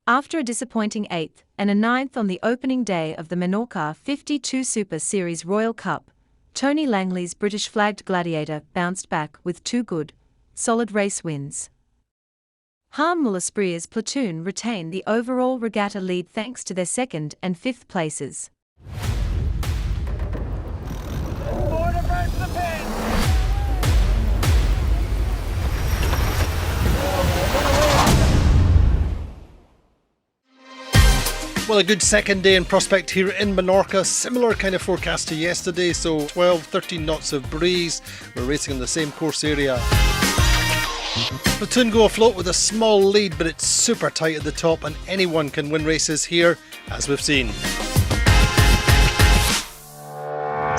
After a disappointing 8th and a 9th on the opening day of the Menorca 52 Super Series Royal Cup, Tony Langley's British-flagged Gladiator bounced back with 2 good, solid race wins. Müller-Spreer's Platoon retained the overall regatta lead thanks to their 2nd and 5th places. Well, a good second day in prospect here in Menorca. Similar kind of forecast to yesterday, so 12-13 knots of breeze. We're racing in the same course area. Platoon go afloat with a small lead, but it's super tight at the top and anyone can win races here, as we've seen.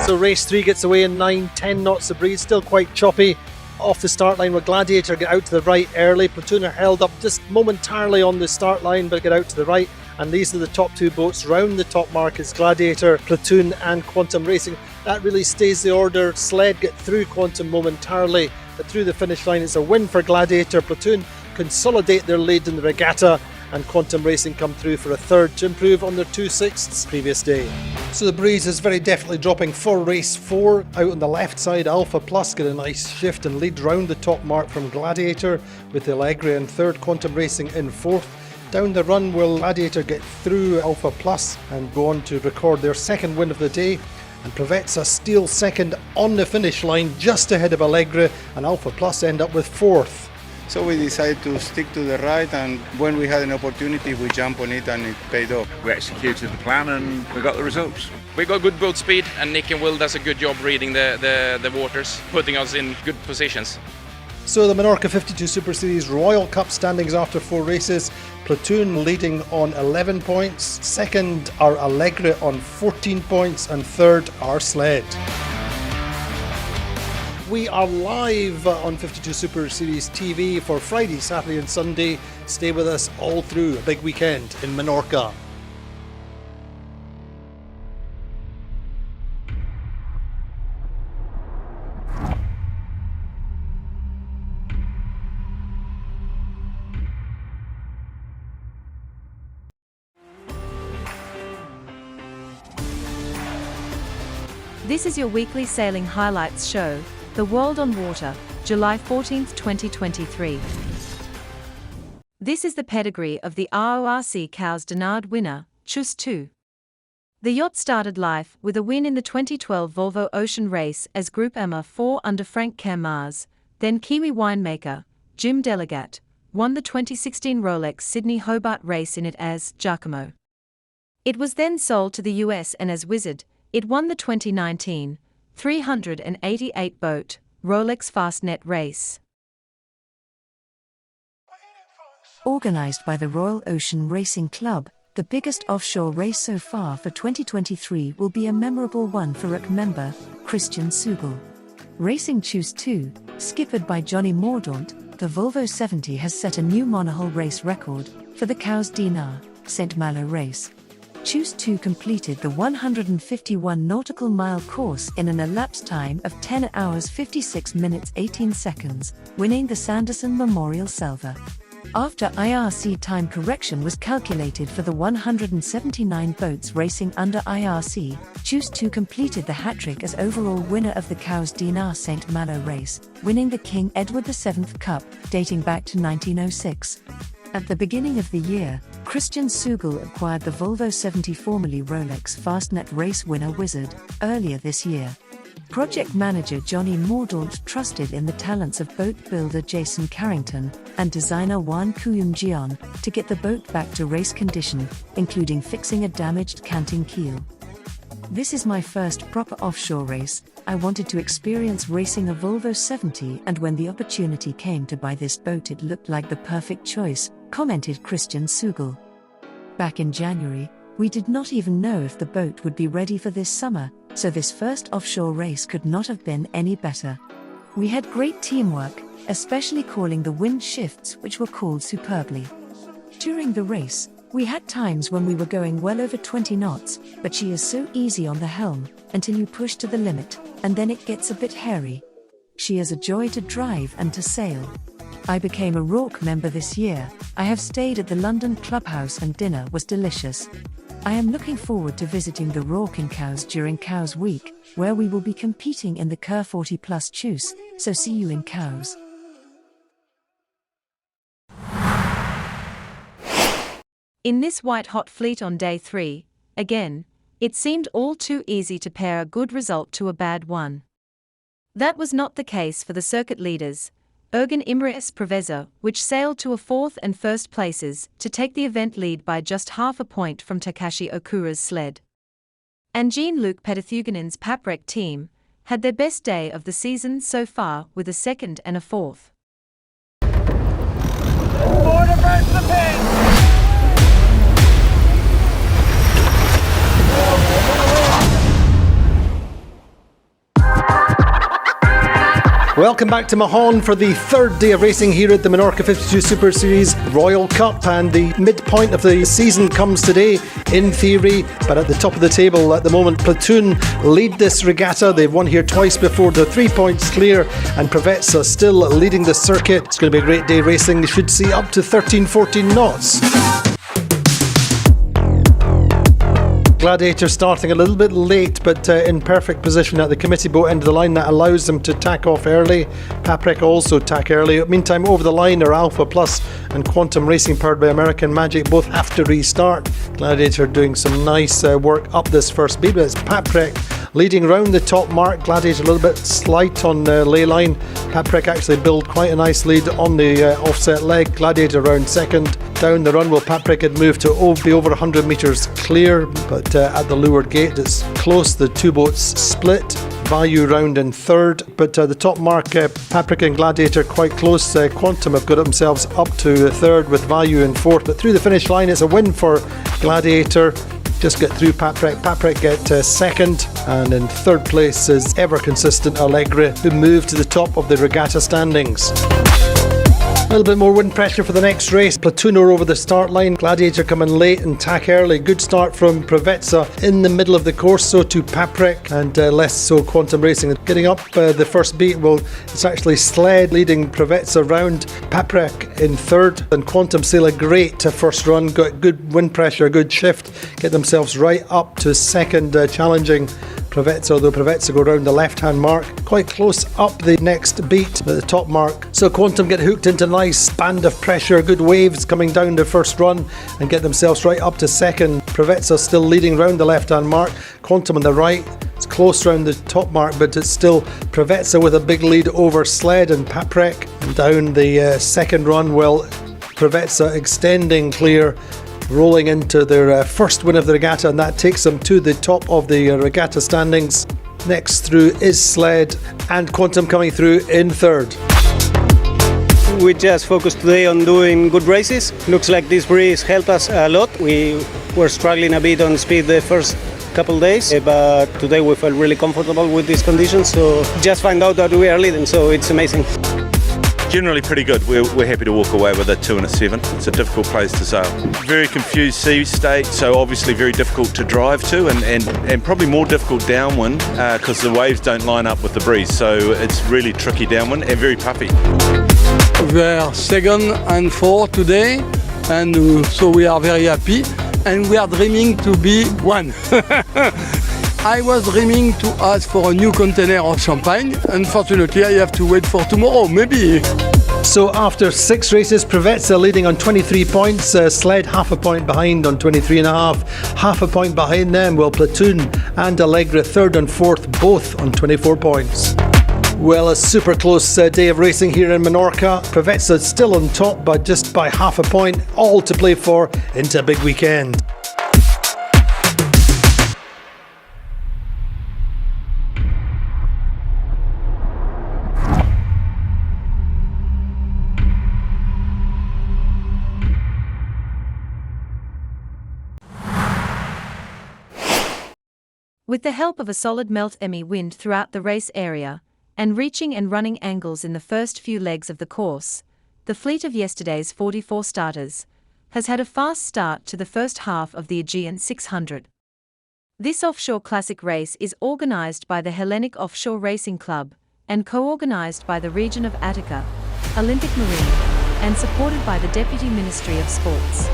So race 3 gets away in 9-10 knots of breeze, still quite choppy. Off the start line with Gladiator, get out to the right early. Platoon are held up just momentarily on the start line, but get out to the right. And these are the top 2 boats. Round the top mark is Gladiator, Platoon and Quantum Racing. That really stays the order. Sled get through Quantum momentarily, but through the finish line it's a win for Gladiator. Platoon consolidate their lead in the regatta, and Quantum Racing come through for a 3rd to improve on their 2/6 previous day. So the breeze is very definitely dropping for race 4. Out on the left side, Alpha Plus get a nice shift and lead round the top mark from Gladiator, with Allegria in 3rd, Quantum Racing in 4th. Down the run will Gladiator get through Alpha Plus and go on to record their 2nd win of the day, and Provezza steal 2nd on the finish line just ahead of Allegria, and Alpha Plus end up with 4th. So we decided to stick to the right, and when we had an opportunity we jumped on it and it paid off. We executed the plan and we got the results. We got good boat speed and Nick and Will does a good job reading the waters, putting us in good positions. So the Menorca 52 Super Series Royal Cup standings after 4 races. Platoon leading on 11 points, 2nd are Allegria on 14 points, and 3rd are Sled. We are live on 52 Super Series TV for Friday, Saturday and Sunday. Stay with us all through a big weekend in Menorca. This is your weekly sailing highlights show, The World on Water, July 14, 2023. This is the pedigree of the RORC Cowes Dinard winner, Tschüss 2. The yacht started life with a win in the 2012 Volvo Ocean Race as Groupama 4 under Franck Cammas, then Kiwi winemaker, Jim Delegat, won the 2016 Rolex Sydney Hobart Race in it as Giacomo. It was then sold to the US, and as Wizard, it won the 2019 388 boat Rolex Fastnet Race. Organised by the Royal Ocean Racing Club, the biggest offshore race so far for 2023 will be a memorable one for RORC member Christian Sügel. Racing Tschüss 2, skippered by Johnny Mordaunt, the Volvo 70 has set a new monohull race record for the Cowes Dinard St Malo race. Tschüss 2 completed the 151 nautical mile course in an elapsed time of 10 hours 56 minutes 18 seconds, winning the Sanderson Memorial Silver. After IRC time correction was calculated for the 179 boats racing under IRC, Tschüss 2 completed the hat-trick as overall winner of the Cowes Dinard St Malo race, winning the King Edward VII Cup, dating back to 1906. At the beginning of the year, Christian Sügel acquired the Volvo 70 formerly Rolex Fastnet Race winner Wizard, earlier this year. Project manager Johnny Mordaunt trusted in the talents of boat builder Jason Carrington and designer Juan Cuyum to get the boat back to race condition, including fixing a damaged canting keel. This is my first proper offshore race. I wanted to experience racing a Volvo 70, and when the opportunity came to buy this boat it looked like the perfect choice, commented Christian Sügel. Back in January, we did not even know if the boat would be ready for this summer, so this first offshore race could not have been any better. We had great teamwork, especially calling the wind shifts, which were called superbly. During the race, we had times when we were going well over 20 knots, but she is so easy on the helm, until you push to the limit, and then it gets a bit hairy. She is a joy to drive and to sail. I became a RORC member this year. I have stayed at the London clubhouse and dinner was delicious. I am looking forward to visiting the RORC in Cowes during Cowes Week, where we will be competing in the Cur 40 Plus Tschüss, so see you in Cowes. In this white-hot fleet on day 3, again, it seemed all too easy to pair a good result to a bad one. That was not the case for the circuit leaders, Aegean Müller-Spreer, which sailed to a 4th and 1st places to take the event lead by just half a point from Takashi Okura's sled. And Jean-Luc Petithuguenin's Paprec team had their best day of the season so far with a 2nd and a 4th. Border burns the pin! Welcome back to Mahon for the 3rd day of racing here at the Menorca 52 Super Series Royal Cup, and the midpoint of the season comes today in theory, but at the top of the table at the moment Platoon lead this regatta. They've won here twice before, they're 3 points clear, and Provezza still leading the circuit. It's going to be a great day racing. They should see up to 13-14 knots. Gladiator starting a little bit late, but in perfect position at the committee boat end of the line. That allows them to tack off early. Paprec also tack early. Meantime, over the line are Alpha Plus and Quantum Racing, powered by American Magic. Both have to restart. Gladiator doing some nice work up this first beat, but it's Paprec leading round the top mark. Gladiator a little bit slight on the ley line. Paprec actually build quite a nice lead on the offset leg. Gladiator round second. Down the run, well, Paprec had moved to be over 100 metres clear, but at the leeward gate it's close. The two boats split. Value round in third, but the top mark, Paprec and Gladiator quite close. Quantum have got themselves up to third with Value in fourth, but through the finish line it's a win for Gladiator. Just get through Paprec. Paprec get second, and in third place is ever consistent Allegre, who moved to the top of the regatta standings. A little bit more wind pressure for the next race. Platoon are over the start line. Gladiator coming late and tack early. Good start from Provezza in the middle of the course, so to Paprec, and less so Quantum Racing. Getting up the first beat, well, it's actually Sled leading Provezza round. Paprec in third, and Quantum sail a great first run. Got good wind pressure, good shift. Get themselves right up to second, challenging Provezza, although Provezza go round the left-hand mark. Quite close up the next beat at the top mark. So Quantum get hooked into nice band of pressure, good waves coming down the first run, and get themselves right up to second. Provezza still leading round the left-hand mark. Quantum on the right. It's close round the top mark, but it's still Provezza with a big lead over Sled and Paprec. And down the second run, well, Provezza extending clear, rolling into their first win of the regatta, and that takes them to the top of the regatta standings. Next through is Sled, and Quantum coming through in third. We just focused today on doing good races. Looks like this breeze helped us a lot. We were struggling a bit on speed the first couple days, but today we felt really comfortable with these conditions, so just find out that we are leading, so it's amazing. Generally pretty good. We're happy to walk away with a 2 and a 7. It's a difficult place to sail. Very confused sea state, so obviously very difficult to drive to, and probably more difficult downwind because the waves don't line up with the breeze, so it's really tricky downwind and very puffy. We are 2nd and 4th today, and so we are very happy, and we are dreaming to be 1. I was dreaming to ask for a new container of champagne. Unfortunately, I have to wait for tomorrow, maybe. So after 6 races, Provezza leading on 23 points, Sled half a point behind on 23.5, half a point behind them, well, Platoon and Allegre third and fourth, both on 24 points. Well, a super close day of racing here in Menorca. Provezza still on top, but just by half a point, all to play for into a big weekend. With the help of a solid melt-emi wind throughout the race area, and reaching and running angles in the first few legs of the course, the fleet of yesterday's 44 starters has had a fast start to the first half of the Aegean 600. This offshore classic race is organised by the Hellenic Offshore Racing Club and co-organised by the region of Attica, Olympic Marine, and supported by the Deputy Ministry of Sports.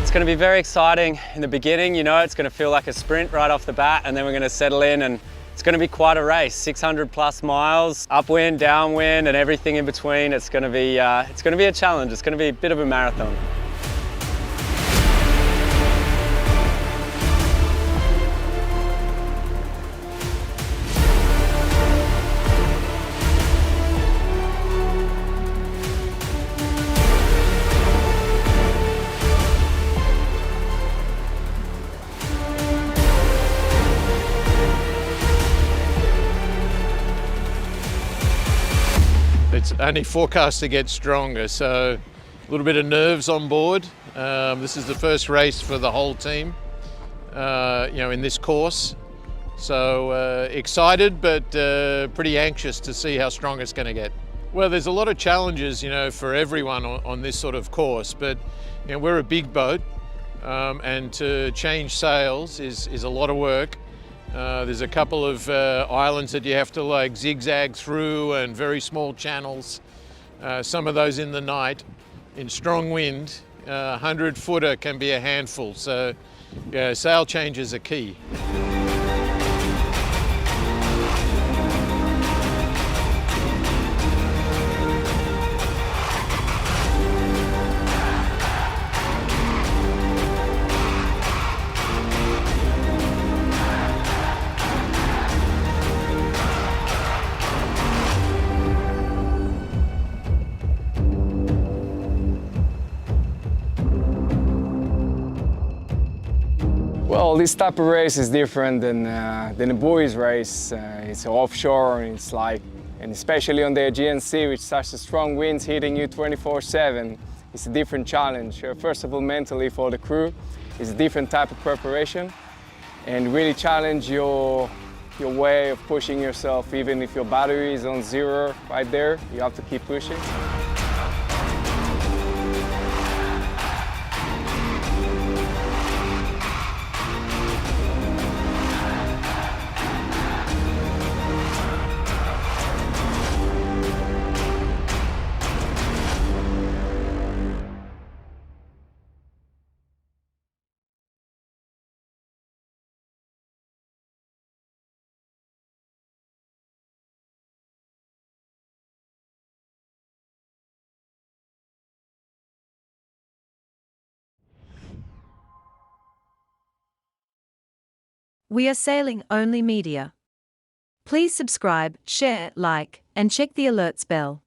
It's going to be very exciting in the beginning, you know, it's going to feel like a sprint right off the bat, and then we're going to settle in and it's going to be quite a race, 600 plus miles, upwind, downwind and everything in between. It's going to be a challenge, it's going to be a bit of a marathon. It's only forecast to get stronger, so a little bit of nerves on board. This is the first race for the whole team, in this course. So excited, but pretty anxious to see how strong it's going to get. Well, there's a lot of challenges, for everyone on this sort of course, but we're a big boat, and to change sails is a lot of work. There's a couple of islands that you have to zigzag through and very small channels. Some of those in the night. In strong wind, 100-footer can be a handful. So sail changes are key. Well, this type of race is different than a boys race. It's offshore, and and especially on the Aegean Sea, with such a strong winds hitting you 24/7, it's a different challenge. First of all, mentally for the crew, it's a different type of preparation, and really challenge your way of pushing yourself. Even if your battery is on zero right there, you have to keep pushing. We are Sailing Only Media. Please subscribe, share, like, and check the alerts bell.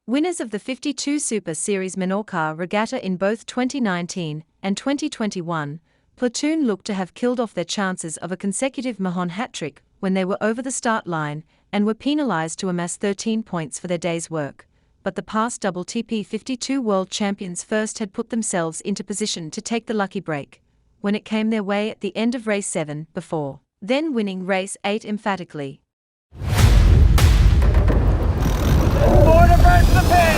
Winners of the 52 Super Series Menorca regatta in both 2019 and 2021, Platoon looked to have killed off their chances of a consecutive Mahon hat-trick when they were over the start line and were penalised to amass 13 points for their day's work. But the past WTP 52 world champions first had put themselves into position to take the lucky break when it came their way at the end of race 7 before then winning race 8 emphatically. Border versus the pin!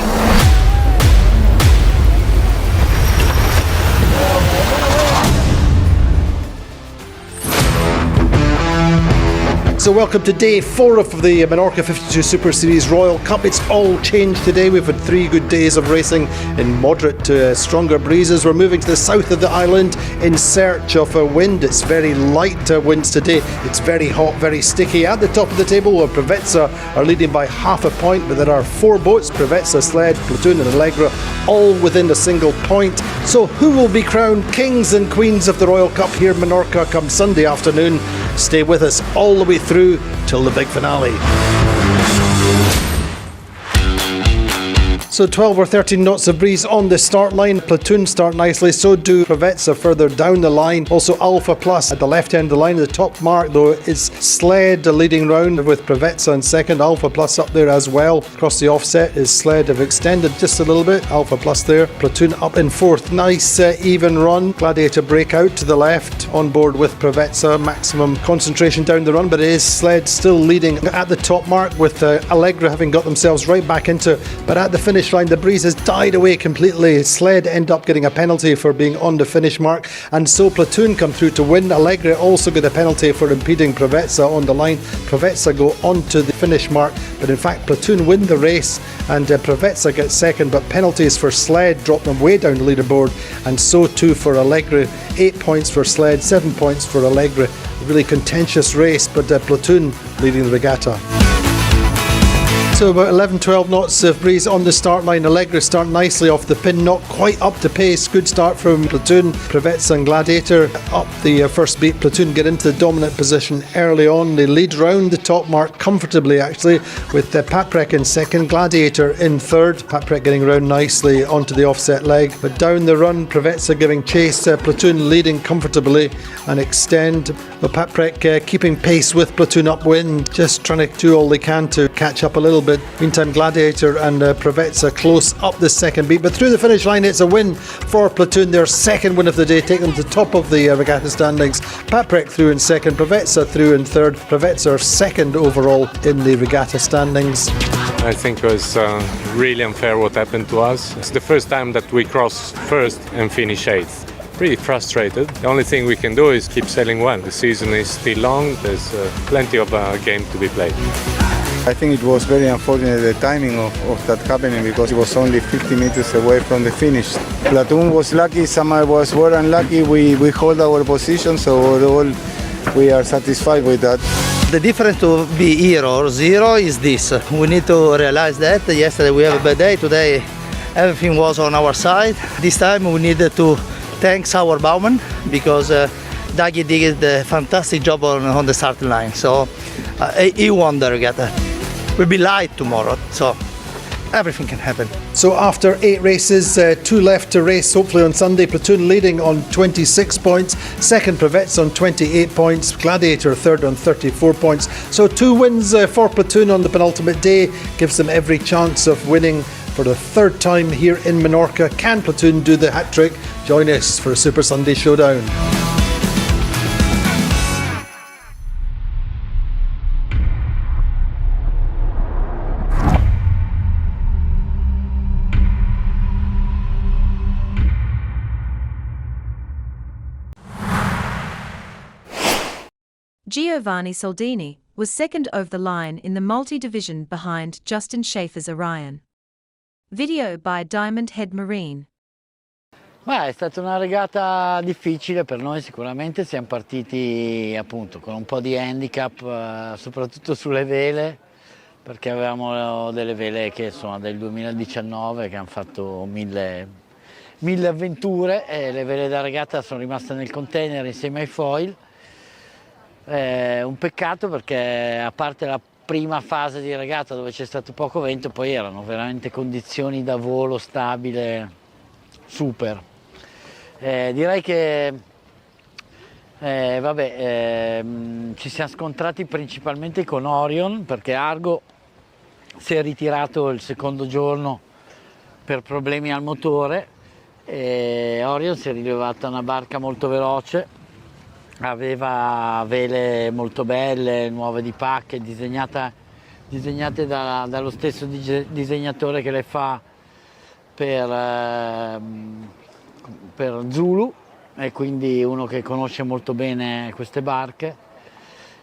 So welcome to day 4 of the Menorca 52 Super Series Royal Cup. It's all changed today. We've had 3 good days of racing in moderate to stronger breezes. We're moving to the south of the island in search of a wind. It's very light winds today. It's very hot, very sticky. At the top of the table, where Preveza are leading by half a point, but there are 4 boats, Preveza, Sled, Platoon and Allegra, all within a single point. So who will be crowned kings and queens of the Royal Cup here in Menorca come Sunday afternoon? Stay with us all the way through till the big finale. So 12 or 13 knots of breeze on the start line. Platoon start nicely, so do Preveza further down the line. Also Alpha Plus at the left end of the line. The top mark though is Sled leading round with Preveza in second. Alpha Plus up there as well. Across the offset is Sled have extended just a little bit. Alpha Plus there. Platoon up in fourth. Nice even run. Gladiator break out to the left on board with Preveza. Maximum concentration down the run, but it is Sled still leading at the top mark with Allegra having got themselves right back into it. But at the finish finish line, the breeze has died away completely. Sled end up getting a penalty for being on the finish mark, and so Platoon come through to win. Allegri also got a penalty for impeding Provezza on the line. Provezza go on to the finish mark, but in fact Platoon win the race, and Provezza gets second, but penalties for Sled drop them way down the leaderboard, and so too for Allegri. 8 points for Sled, 7 points for Allegri. A really contentious race, but Platoon leading the regatta. So about 11-12 knots of breeze on the start line. Allegri start nicely off the pin, not quite up to pace. Good start from Platoon. Provezza and Gladiator up the first beat. Platoon get into the dominant position early on. They lead round the top mark comfortably, actually, with Paprec in second, Gladiator in third. Paprec getting round nicely onto the offset leg, but down the run, Provezza giving chase. Platoon leading comfortably and extend. But Paprec keeping pace with Platoon upwind, just trying to do all they can to catch up a little bit. Meantime, Gladiator and Provezza close up the second beat, but through the finish line it's a win for Platoon, their second win of the day, taking them to the top of the regatta standings. Paprec through in second, Provezza through in third. Provezza second overall in the regatta standings. I think it was really unfair what happened to us. It's the first time that we cross first and finish eighth. Pretty frustrated. The only thing we can do is keep sailing well. The season is still long, there's plenty of game to be played. I think it was very unfortunate the timing of that happening, because it was only 50 meters away from the finish. Platoon was lucky, Sama was more unlucky. We hold our position, so overall we are satisfied with that. The difference to be hero or zero is this. We need to realize that yesterday we have a bad day, today everything was on our side. This time we needed to thank our bowman, because Dagi did a fantastic job on the starting line. So he won the regatta. We'll be light tomorrow, so everything can happen. So after 8 races, 2 left to race hopefully on Sunday. Platoon leading on 26 points, second Provezza on 28 points, Gladiator third on 34 points. So 2 wins for Platoon on the penultimate day, gives them every chance of winning for the third time here in Menorca. Can Platoon do the hat-trick? Join us for a Super Sunday Showdown. Giovanni Soldini was second over the line in the multi-division behind Justin Schaefer's Orion. Video by Diamond Head Marine. Beh, è stata una regata difficile per noi sicuramente, siamo partiti appunto con un po' di handicap, soprattutto sulle vele, perché avevamo delle vele che sono del 2019 che hanno fatto mille avventure, e le vele da regata sono rimaste nel container insieme ai foil. Un peccato, perché a parte la prima fase di regata dove c'è stato poco vento, poi erano veramente condizioni da volo stabile super. Direi che ci siamo scontrati principalmente con Orion, perché Argo si è ritirato il secondo giorno per problemi al motore, e Orion si è rilevata una barca molto veloce. Aveva vele molto belle, nuove di pacche, disegnate dallo stesso disegnatore che le fa per Zulu, e quindi uno che conosce molto bene queste barche.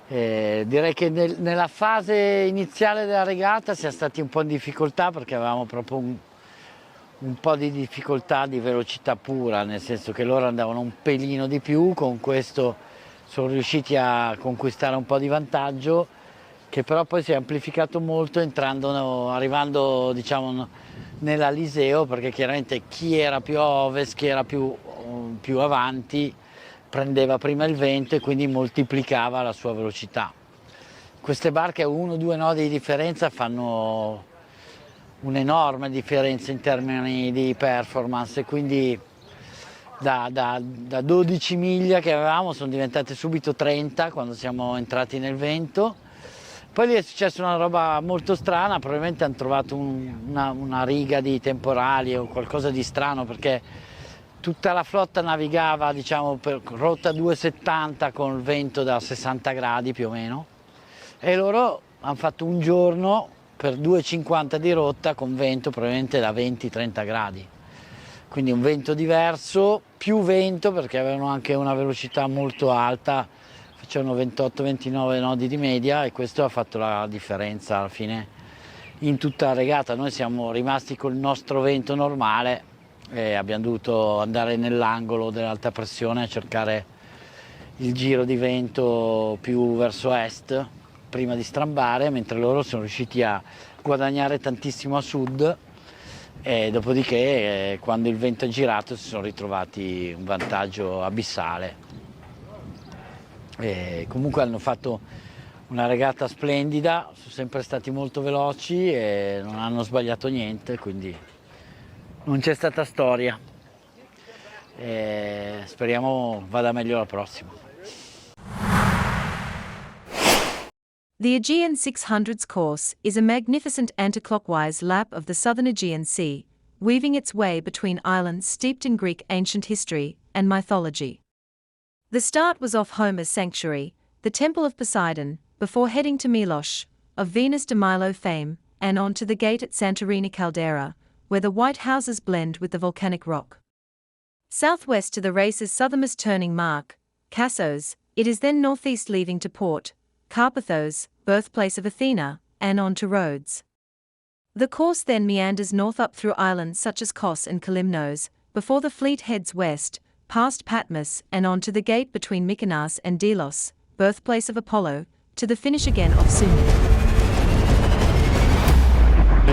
Direi che nella fase iniziale della regata siamo stati un po' in difficoltà, perché avevamo proprio un po' di difficoltà di velocità pura, nel senso che loro andavano un pelino di più. Con questo sono riusciti a conquistare un po' di vantaggio, che però poi si è amplificato molto arrivando diciamo nell'Aliseo, perché chiaramente chi era più a ovest, chi era più avanti prendeva prima il vento e quindi moltiplicava la sua velocità. Queste barche a 1-2 nodi di differenza fanno un'enorme differenza in termini di performance, e quindi da 12 miglia che avevamo sono diventate subito 30 quando siamo entrati nel vento. Poi lì è successa una roba molto strana, probabilmente hanno trovato una riga di temporali o qualcosa di strano, perché tutta la flotta navigava diciamo per rotta 270 con il vento da 60 gradi più o meno, e loro hanno fatto un giorno per 2,50 di rotta con vento probabilmente da 20-30 gradi. Quindi un vento diverso, più vento perché avevano anche una velocità molto alta, facevano 28-29 nodi di media e questo ha fatto la differenza alla fine in tutta la regata. Noi siamo rimasti col nostro vento normale e abbiamo dovuto andare nell'angolo dell'alta pressione a cercare il giro di vento più verso est prima di strambare, mentre loro sono riusciti a guadagnare tantissimo a sud e dopodiché quando il vento è girato si sono ritrovati un vantaggio abissale. E comunque hanno fatto una regata splendida, sono sempre stati molto veloci e non hanno sbagliato niente, quindi non c'è stata storia. E speriamo vada meglio la prossima. The Aegean 600s course is a magnificent anti-clockwise lap of the southern Aegean Sea, weaving its way between islands steeped in Greek ancient history and mythology. The start was off Homer's sanctuary, the Temple of Poseidon, before heading to Milos, of Venus de Milo fame, and on to the gate at Santorini Caldera, where the white houses blend with the volcanic rock. Southwest to the race's southernmost turning mark, Kassos, it is then northeast leaving to Port, Carpathos, birthplace of Athena, and on to Rhodes. The course then meanders north up through islands such as Kos and Kalymnos, before the fleet heads west, past Patmos and on to the gate between Mykonos and Delos, birthplace of Apollo, to the finish again off Sumi.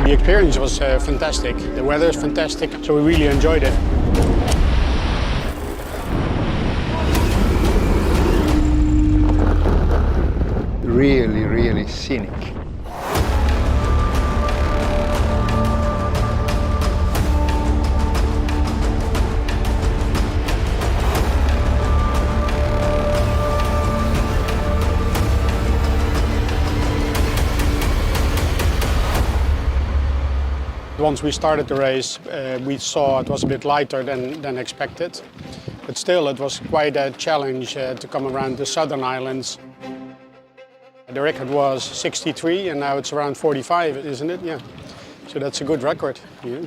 The experience was fantastic. The weather is fantastic, so we really enjoyed it. Really, really scenic. Once we started the race, we saw it was a bit lighter than expected. But still, it was quite a challenge to come around the southern islands. The record was 63 and now it's around 45, isn't it? Yeah. So that's a good record. Yeah.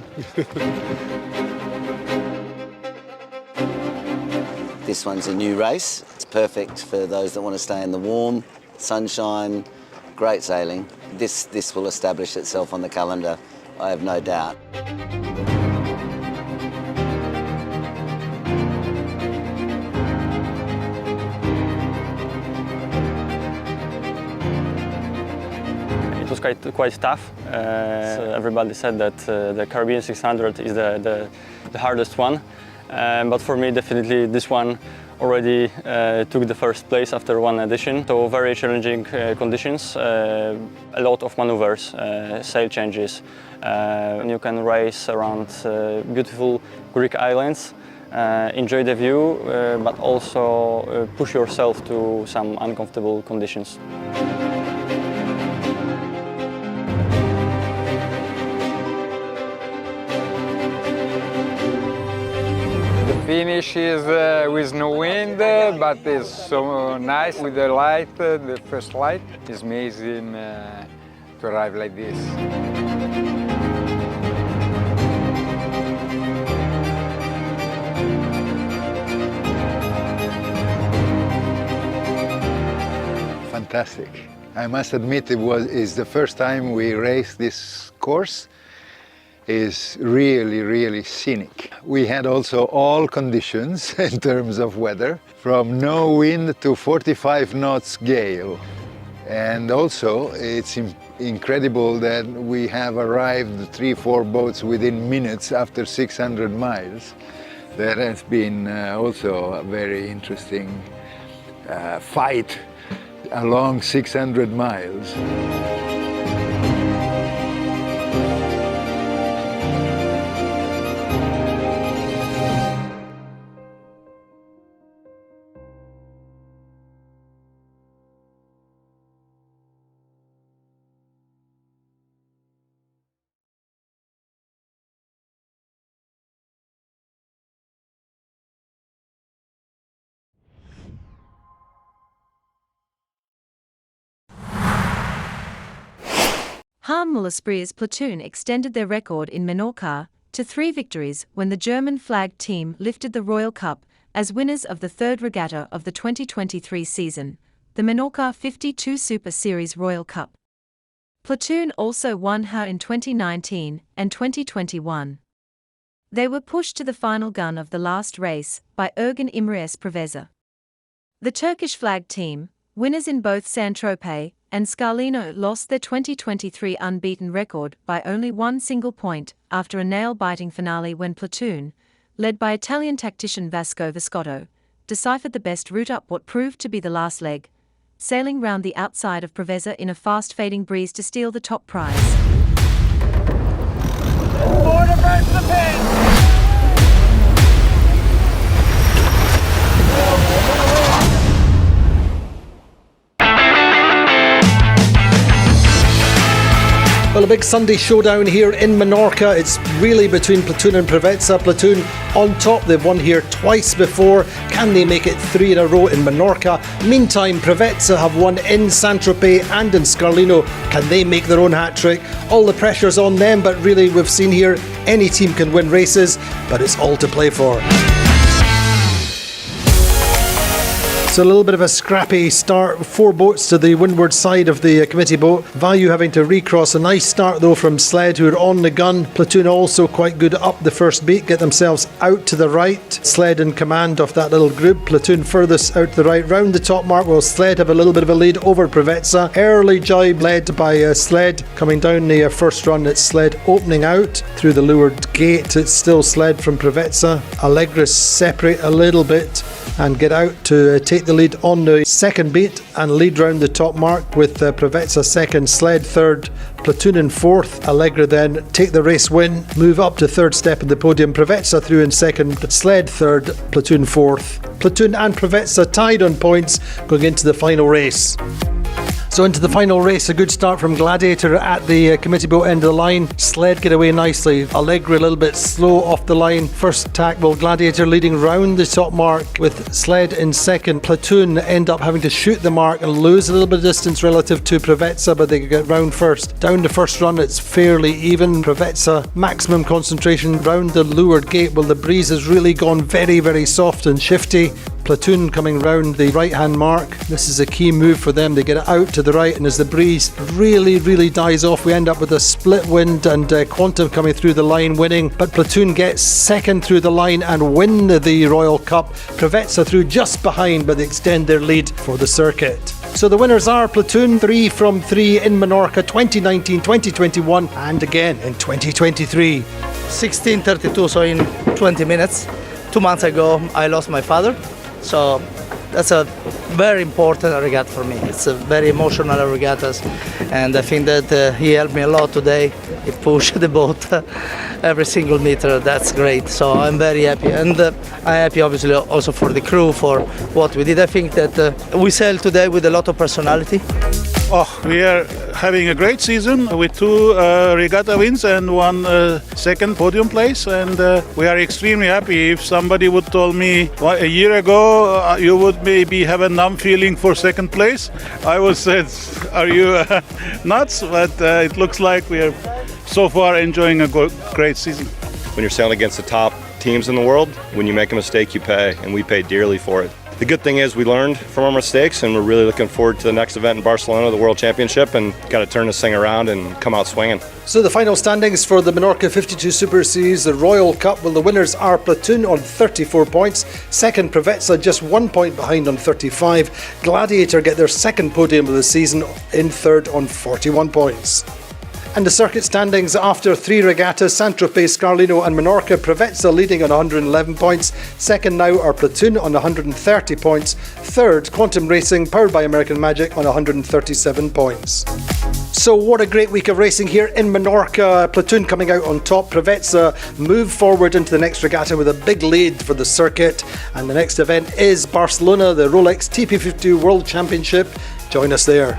This one's a new race. It's perfect for those that want to stay in the warm, sunshine, great sailing. This will establish itself on the calendar, I have no doubt. It was quite tough. Everybody said that the Caribbean 600 is the hardest one, but for me definitely this one already took the first place after one edition. So very challenging conditions, a lot of maneuvers, sail changes. You can race around beautiful Greek islands, enjoy the view, but also push yourself to some uncomfortable conditions. Finish is with no wind, but it's so nice with the light, the first light. It's amazing to arrive like this. Fantastic. I must admit it's the first time we raced this course. Is really, really scenic. We had also all conditions in terms of weather, from no wind to 45 knots gale. And also, it's incredible that we have arrived 3-4 boats within minutes after 600 miles. That has been also a very interesting fight along 600 miles. Müller-Spreer's Platoon extended their record in Menorca to 3 victories when the German-flagged team lifted the Royal Cup as winners of the third regatta of the 2023 season, the Menorca 52 Super Series Royal Cup. Platoon also won her in 2019 and 2021. They were pushed to the final gun of the last race by Ergun Imres-Preveza. The Turkish flag team, winners in both Saint-Tropez and Scarlino, lost their 2023 unbeaten record by only one single point after a nail-biting finale when Platoon, led by Italian tactician Vasco Viscotto, deciphered the best route up what proved to be the last leg, sailing round the outside of Preveza in a fast-fading breeze to steal the top prize. Border burns the pin! Well, a big Sunday showdown here in Menorca. It's really between Platoon and Preveza. Platoon on top. They've won here twice before. Can they make it 3 in a row in Menorca? Meantime, Preveza have won in Saint-Tropez and in Scarlino. Can they make their own hat-trick? All the pressure's on them, but really we've seen here any team can win races, but it's all to play for. So a little bit of a scrappy start. 4 boats to the windward side of the committee boat. Value having to recross. A nice start though from Sled, who are on the gun. Platoon also quite good up the first beat, get themselves out to the right. Sled in command of that little group. Platoon furthest out to the right, round the top mark, while Sled have a little bit of a lead over Preveza. Early jibe led by Sled. Coming down the first run, it's Sled opening out through the leeward gate. It's still Sled from Preveza. Allegris separate a little bit and get out to take the lead on the second beat and lead round the top mark with Preveza second, Sled third, Platoon in fourth. Allegra then take the race win, move up to third step in the podium. Preveza through in second, Sled third, Platoon fourth. Platoon and Preveza tied on points going into the final race. So into the final race, a good start from Gladiator at the committee boat end of the line. Sled get away nicely. Allegra a little bit slow off the line. First attack, well, Gladiator leading round the top mark with Sled in second. Platoon end up having to shoot the mark and lose a little bit of distance relative to Preveza, but they get round first. Down the first run, it's fairly even. Preveza maximum concentration round the leeward gate. Well, the breeze has really gone very, very soft and shifty. Platoon coming round the right hand mark. This is a key move for them. They get it out to the right, and as the breeze really dies off, we end up with a split wind and Quantum coming through the line winning, but Platoon gets second through the line and win the Royal Cup. Preveza through just behind, but they extend their lead for the circuit. So the winners are Platoon, 3 from 3 in Menorca 2019, 2021 and again in 2023. 16:32, so in 20 minutes. 2 months ago I lost my father, so that's a very important regatta for me. It's a very emotional regatta, and I think that he helped me a lot today. He pushed the boat every single meter. That's great. So I'm very happy, and I'm happy obviously also for the crew for what we did. I think that we sailed today with a lot of personality. Oh, we are having a great season with 2 regatta wins and 1 second podium place, and we are extremely happy. If somebody would told me a year ago you would maybe have a numb feeling for second place, I would say, are you nuts? But it looks like we are so far enjoying a great season. When you're sailing against the top teams in the world, when you make a mistake you pay, and we paid dearly for it. The good thing is we learned from our mistakes, and we're really looking forward to the next event in Barcelona, the World Championship, and got to turn this thing around and come out swinging. So the final standings for the Menorca 52 Super Series, the Royal Cup. Well, the winners are Platoon on 34 points. Second, Preveza just 1 point behind on 35. Gladiator get their second podium of the season in third on 41 points. And the circuit standings after 3 regattas, Saint-Tropez, Scarlino and Menorca. Preveza leading on 111 points. Second now are Platoon on 130 points. Third, Quantum Racing, powered by American Magic, on 137 points. So what a great week of racing here in Menorca. Platoon coming out on top. Preveza move forward into the next regatta with a big lead for the circuit. And the next event is Barcelona, the Rolex TP52 World Championship. Join us there.